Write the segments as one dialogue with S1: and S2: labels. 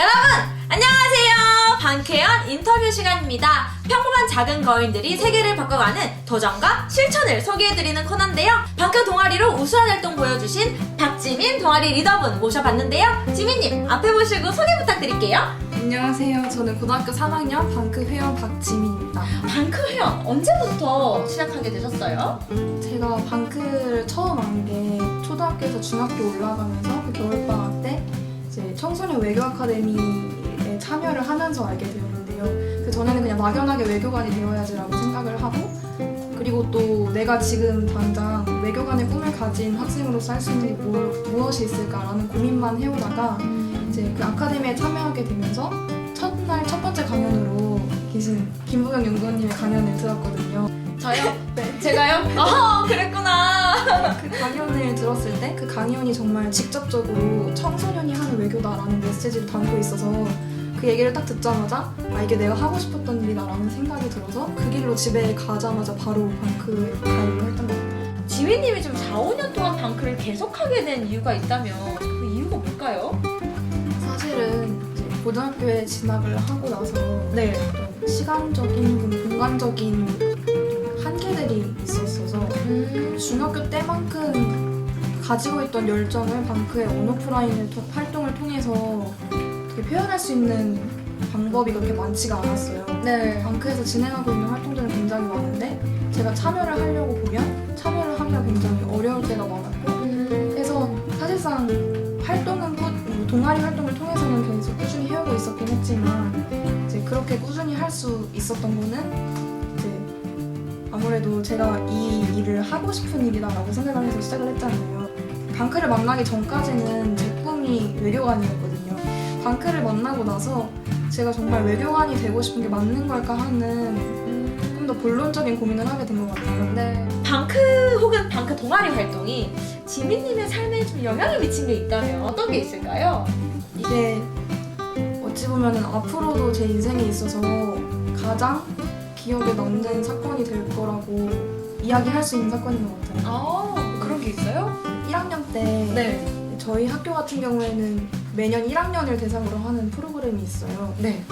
S1: 여러분 안녕하세요. 방쾌연 인터뷰 시간입니다. 평범한 작은 거인들이 세계를 바꿔가는 도전과 실천을 소개해드리는 코너인데요. 방쾌 동아리로 우수한 활동 보여주신 박지민 동아리 리더분 모셔봤는데요. 지민님 앞에 보시고 소개 부탁드릴게요.
S2: 안녕하세요. 저는 고등학교 3학년 방크 회원 박지민입니다.
S1: 방크 회원 언제부터 시작하게 되셨어요?
S2: 제가 방크를 처음 안 게 초등학교에서 중학교 올라가면서 그 겨울방학 때 이제 청소년 외교 아카데미에 참여를 하면서 알게 되었는데요. 그 전에는 그냥 막연하게 외교관이 되어야지라고 생각을 하고, 그리고 또 내가 지금 당장 외교관의 꿈을 가진 학생으로서 할 수 있는 게 무엇이 있을까라는 고민만 해오다가 이제 그 아카데미에 참여하게 되면서 첫날 첫 번째 강연으로 계신 김부경 연구원님의 강연을 들었거든요.
S1: 저요?
S2: 네.
S1: 제가요? 그랬구나.
S2: 그 강연을 들었을 때 그 강연이 정말 직접적으로 청소년이 하는 외교다라는 메시지를 담고 있어서 그 얘기를 딱 듣자마자 이게 내가 하고 싶었던 일이다라는 생각이 들어서 그 길로 집에 가자마자 바로 방크에 가입을 했던 것 같아요.
S1: 지민님이 좀 4, 5년 동안 방크를 계속하게 된 이유가 있다면 그 이유가 뭘까요?
S2: 사실은 이제 고등학교에 진학을 하고 나서
S1: 네.
S2: 어떤 시간적인, 공간적인 한계들이 있었어서 중학교 때만큼 가지고 있던 열정을 방크의 온오프라인 활동을 통해서 되게 표현할 수 있는 방법이 그렇게 많지가 않았어요.
S1: 네.
S2: 방크에서 진행하고 있는 활동들은 굉장히 많은데 제가 참여를 하려고 보면 참여를 하기가 굉장히 어려울 때가 많았고, 그래서 사실상 활동은 동아리 활동을 통해서는 계속 꾸준히 해오고 있었긴 했지만 이제 그렇게 꾸준히 할 수 있었던 거는 이제 아무래도 제가 이 일을 하고 싶은 일이다라고 생각을 해서 시작을 했잖아요. 방크를 만나기 전까지는 제 꿈이 외교관이었거든요. 방크를 만나고 나서 제가 정말 외교관이 되고 싶은 게 맞는 걸까 하는 좀 더 본론적인 고민을 하게 된 것 같아요.
S1: 네. 방크 혹은 방크 동아리 활동이 지민님의 삶에 좀 영향을 미친 게 있다면 어떤 게 있을까요?
S2: 이게 어찌 보면 앞으로도 제 인생에 있어서 가장 기억에 남는 사건이 될 거라고 이야기할 수 있는 사건인 것 같아요.
S1: 그런 게 있어요?
S2: 1학년 때
S1: 네.
S2: 저희 학교 같은 경우에는 매년 1학년을 대상으로 하는 프로그램이 있어요.
S1: 네.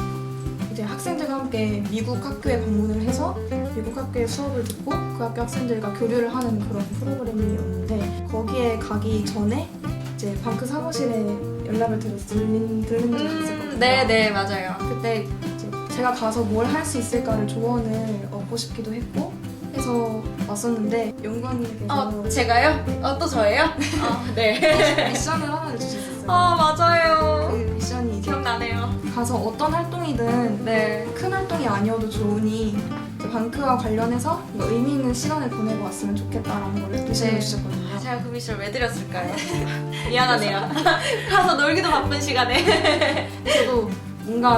S2: 이제 학생들과 함께 미국 학교에 방문을 해서 미국 학교의 수업을 듣고 그 학교 학생들과 교류를 하는 그런 프로그램이었는데, 거기에 가기 전에 이제 방크 사무실에 연락을 들은 적이 있었거든요.
S1: 네, 맞아요.
S2: 그때 이제 제가 가서 뭘 할 수 있을까를 조언을 얻고 싶기도 했고 해서 왔었는데 연구원님께서
S1: 제가요? 또 저예요? 네.
S2: 미션을 하나 주셨어요.
S1: 맞아요.
S2: 그 미션이 이제
S1: 기억나네요.
S2: 가서 어떤 활동이든
S1: 네.
S2: 큰 활동이 아니어도 좋으니 이제 방크와 관련해서 의미 있는 시간을 보내고 왔으면 좋겠다라는 걸 미션을
S1: 네.
S2: 주셨거든요.
S1: 제가 그 미션을 왜 드렸을까요? 미안하네요. 가서 놀기도 바쁜 시간에.
S2: 저도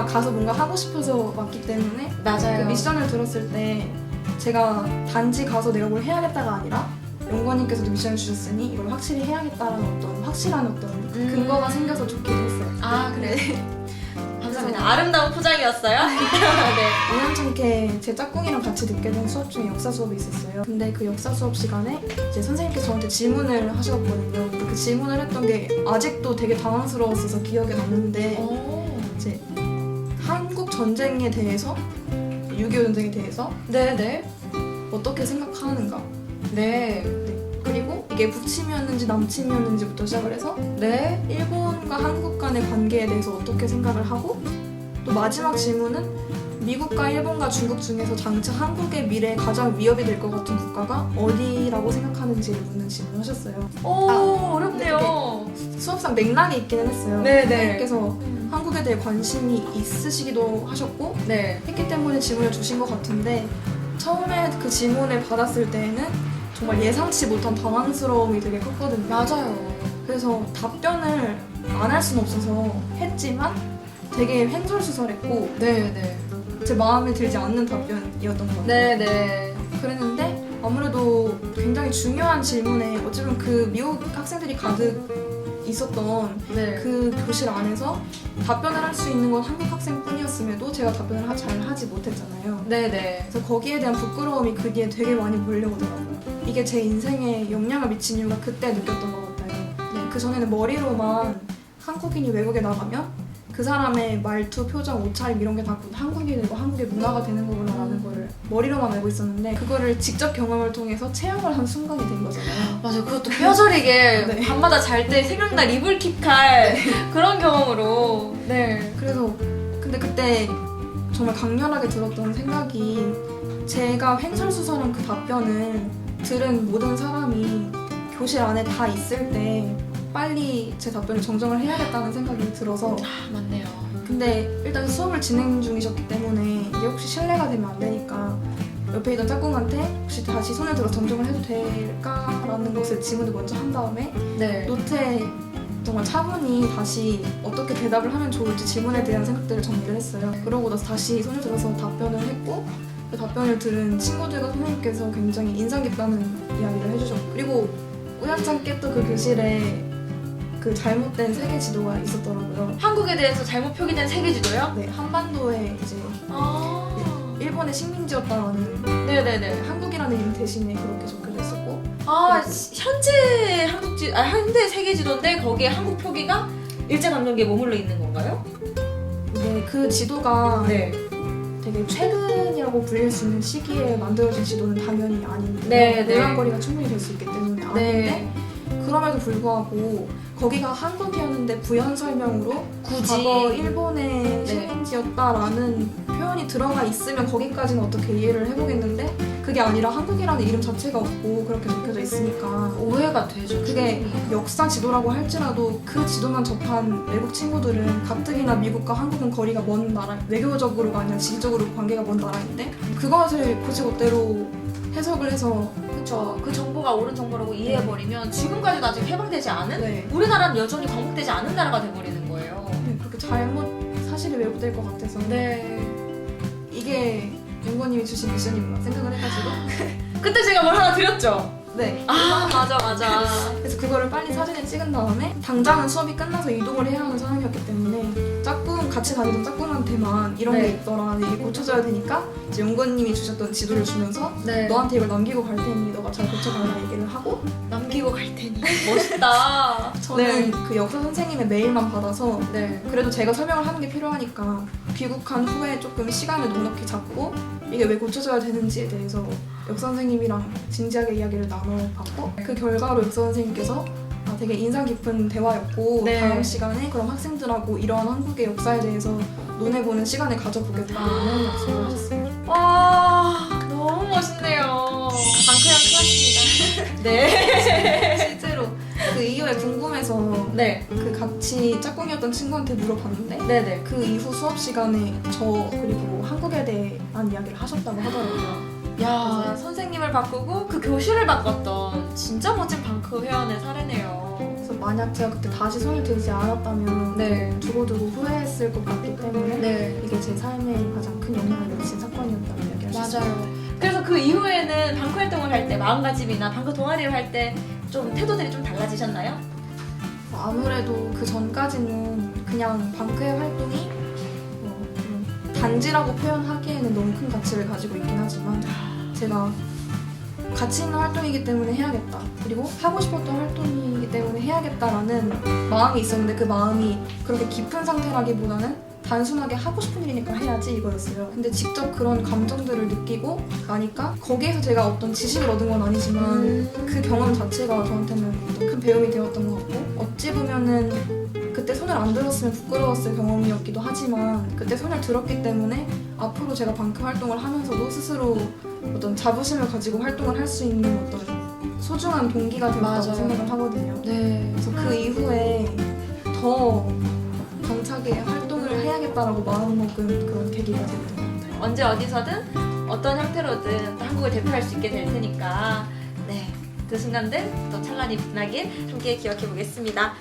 S2: 가서 뭔가 하고 싶어서 왔기 때문에 그 미션을 들었을 때 제가 단지 가서 내가 뭘 해야겠다가 아니라 연구원님께서도 미션을 주셨으니 이걸 확실히 해야겠다라는 어떤 확실한 어떤 근거가 생겨서 좋기도 했어요.
S1: 그래. 감사합니다. 아름다운 포장이었어요. 네.
S2: 우연찮게 제 짝꿍이랑 같이 듣게 된 수업 중에 역사 수업이 있었어요. 근데 그 역사 수업 시간에 이제 선생님께서 저한테 질문을 하셨거든요. 근데 그 질문을 했던 게 아직도 되게 당황스러웠어서 기억에 남는데 이제 한국 전쟁에 대해서 6.25 전쟁에 대해서
S1: 네네.
S2: 어떻게 생각하는가,
S1: 네.
S2: 그리고 이게 북침이었는지 남침이었는지부터 시작을 해서
S1: 네.
S2: 일본과 한국 간의 관계에 대해서 어떻게 생각을 하고, 또 마지막 질문은 미국과 일본과 중국 중에서 장차 한국의 미래에 가장 위협이 될 것 같은 국가가 어디라고 생각하는지를 묻는 질문을 하셨어요.
S1: 어렵네요.
S2: 수업상 맥락이 있기는 했어요.
S1: 네네.
S2: 선생님께서 한국에 대해 관심이 있으시기도 하셨고
S1: 네.
S2: 했기 때문에 질문을 주신 것 같은데, 처음에 그 질문을 받았을 때에는 정말 예상치 못한 당황스러움이 되게 컸거든요.
S1: 맞아요.
S2: 그래서 답변을 안 할 수는 없어서 했지만 되게 횡설수설했고
S1: 네네.
S2: 제 마음에 들지 않는 답변이었던 것 같아요.
S1: 네네.
S2: 그랬는데 아무래도 굉장히 중요한 질문에 어쩌면 그 미국 학생들이 가득 있었던
S1: 네.
S2: 그 교실 안에서 답변을 할 수 있는 건 한국 학생뿐이었음에도 제가 답변을 잘 하지 못했잖아요.
S1: 네네.
S2: 그래서 거기에 대한 부끄러움이 그 뒤에 되게 많이 몰려오더라고요. 이게 제 인생에 영향을 미친 이유가 그때 느꼈던 것 같아요. 그 전에는 머리로만 한국인이 외국에 나가면 그 사람의 말투, 표정, 옷차림 이런 게 다 한국이 되고 한국의 문화가 되는 거구나라는 거를 머리로만 알고 있었는데 그거를 직접 경험을 통해서 체험을 한 순간이 된 거잖아요.
S1: 맞아요. 그것도 뼈저리게
S2: 네.
S1: 밤마다 잘 때 생각날 이불킥할 그런 경험으로. 네.
S2: 그래서 근데 그때 정말 강렬하게 들었던 생각이 제가 횡설수설한 그 답변을 들은 모든 사람이 교실 안에 다 있을 때 빨리 제 답변을 정정을 해야겠다는 생각이 들어서
S1: 아, 맞네요.
S2: 근데 일단 수업을 진행 중이셨기 때문에 이게 혹시 실례가 되면 안 되니까 옆에 있던 짝꿍한테 혹시 다시 손을 들어 정정을 해도 될까라는 것을 질문을 먼저 한 다음에
S1: 네.
S2: 노트에 정말 차분히 다시 어떻게 대답을 하면 좋을지 질문에 대한 생각들을 정리를 했어요. 그러고 나서 다시 손을 들어서 답변을 했고 그 답변을 들은 친구들과 선생님께서 굉장히 인상 깊다는 이야기를 해주셨고 그리고 우연찮게 또 그 교실에 그 잘못된 세계 지도가 있었더라고요.
S1: 한국에 대해서 잘못 표기된 세계지도요?
S2: 네, 한반도에 이제
S1: 아.
S2: 일본의 식민지였다라는
S1: 네네네.
S2: 한국이라는 이름 대신에 그렇게 적혀져 있었고
S1: 아,
S2: 그리고
S1: 현재 현대 세계지도인데 거기에 한국 표기가 일제강점기에 머물러 있는 건가요?
S2: 이게 그 지도가
S1: 네.
S2: 되게 최근이라고 불릴 수 있는 시기에 만들어진 지도는 당연히 아닌데
S1: 네, 네.
S2: 노란거리가 충분히 될 수 있기 때문에 아닌데 그럼에도 불구하고 거기가 한국이었는데 부연 설명으로
S1: 굳이.
S2: 과거 일본의
S1: 네.
S2: 식민지였다라는 표현이 들어가 있으면 거기까지는 어떻게 이해를 해보겠는데 그게 아니라 한국이라는 이름 자체가 없고 그렇게 적혀져 있으니까
S1: 오해가 되죠.
S2: 그게 역사 지도라고 할지라도 그 지도만 접한 외국 친구들은 가뜩이나 미국과 한국은 거리가 먼 나라, 외교적으로가 아니라 지리적으로 관계가 먼 나라인데 그것을 곧이곧대로 해석을 해서
S1: 그쵸. 그 정보가 옳은 정보라고 이해해버리면 지금까지도 아직 해방되지 않은
S2: 네.
S1: 우리나라는 여전히 건국되지 않은 나라가 돼버리는 거예요.
S2: 그렇게 잘못 사실이 왜곡될 것 같아서
S1: 네.
S2: 이게 연구원님이 주신 미션이구나 생각을 해가지고
S1: 그때 제가 뭘 하나 드렸죠?
S2: 네.
S1: 아, 맞아.
S2: 그래서 그거를 빨리 사진에 찍은 다음에 당장은 수업이 끝나서 이동을 해야 하는 상황이었기 때문에 짝꿍 같이 다니던 짝꿍한테만 이런
S1: 네.
S2: 게 있더라 이게 고쳐져야 되니까 이제 연구원님이 주셨던 지도를 주면서
S1: 네.
S2: 너한테 이걸 남기고 갈 테니 너가 잘 고쳐달라 얘기를 하고
S1: 남기고 갈 테니. 멋있다.
S2: 저는 그 역사 선생님의 메일만 받아서
S1: 네.
S2: 그래도 제가 설명을 하는 게 필요하니까 귀국한 후에 조금 시간을 넉넉히 잡고 이게 왜 고쳐져야 되는지에 대해서 역사 선생님이랑 진지하게 이야기를 나눠봤고 그 결과로 역사 선생님께서 되게 인상 깊은 대화였고
S1: 네.
S2: 다음 시간에 그럼 학생들하고 이러한 한국의 역사에 대해서 논해보는 시간을 가져보겠다는 약속을 하셨어요.
S1: 와, 너무 멋있네요. 방크형 클래스입니다. 네.
S2: 실제로 그 이후에 궁금해서
S1: 네.
S2: 그 같이 짝꿍이었던 친구한테 물어봤는데
S1: 네네.
S2: 그 이후 수업 시간에 저 그리고 한국에 대한 이야기를 하셨다고 하더라고요.
S1: 야, 선생님을 바꾸고 그 교실을 바꿨던 진짜 멋진 방크 회원의 사례네요.
S2: 그래서 만약 제가 그때 다시 손을 들지 않았다면
S1: 네.
S2: 두고두고 후회했을 것 같기 때문에
S1: 네.
S2: 이게 제 삶에 가장 큰 영향을 미친 사건이었다고 이야기할 수 있어요.
S1: 맞아요. 그래서 그 이후에는 방크 활동을 할 때 마음가짐이나 방크 동아리를 할 때 좀 태도들이 좀 달라지셨나요?
S2: 아무래도 그 전까지는 그냥 방크의 활동이 단지라고 표현하기에는 너무 큰 가치를 가지고 있긴 하지만 제가 가치 있는 활동이기 때문에 해야겠다 그리고 하고 싶었던 활동이기 때문에 해야겠다라는 마음이 있었는데 그 마음이 그렇게 깊은 상태라기보다는 단순하게 하고 싶은 일이니까 해야지 이거였어요. 근데 직접 그런 감정들을 느끼고 나니까 거기에서 제가 어떤 지식을 얻은 건 아니지만 그 경험 자체가 저한테는 어떤 큰 배움이 되었던 것 같고 어찌 보면은 그때 손을 안 들었으면 부끄러웠을 경험이었기도 하지만 그때 손을 들었기 때문에 앞으로 제가 방크 활동을 하면서도 스스로 어떤 자부심을 가지고 활동을 할 수 있는 어떤 소중한 동기가 되었다고
S1: 맞아요.
S2: 생각을 하거든요.
S1: 네.
S2: 그래서 그 이후에 더 당차게 활동을 해야겠다라고 마음먹은 그런 계기가 됐던 것 같아요.
S1: 언제 어디서든 어떤 형태로든 또 한국을 대표할 수 있게 될 테니까 네. 그 순간들 또 찬란히 빛나길 함께 기억해 보겠습니다.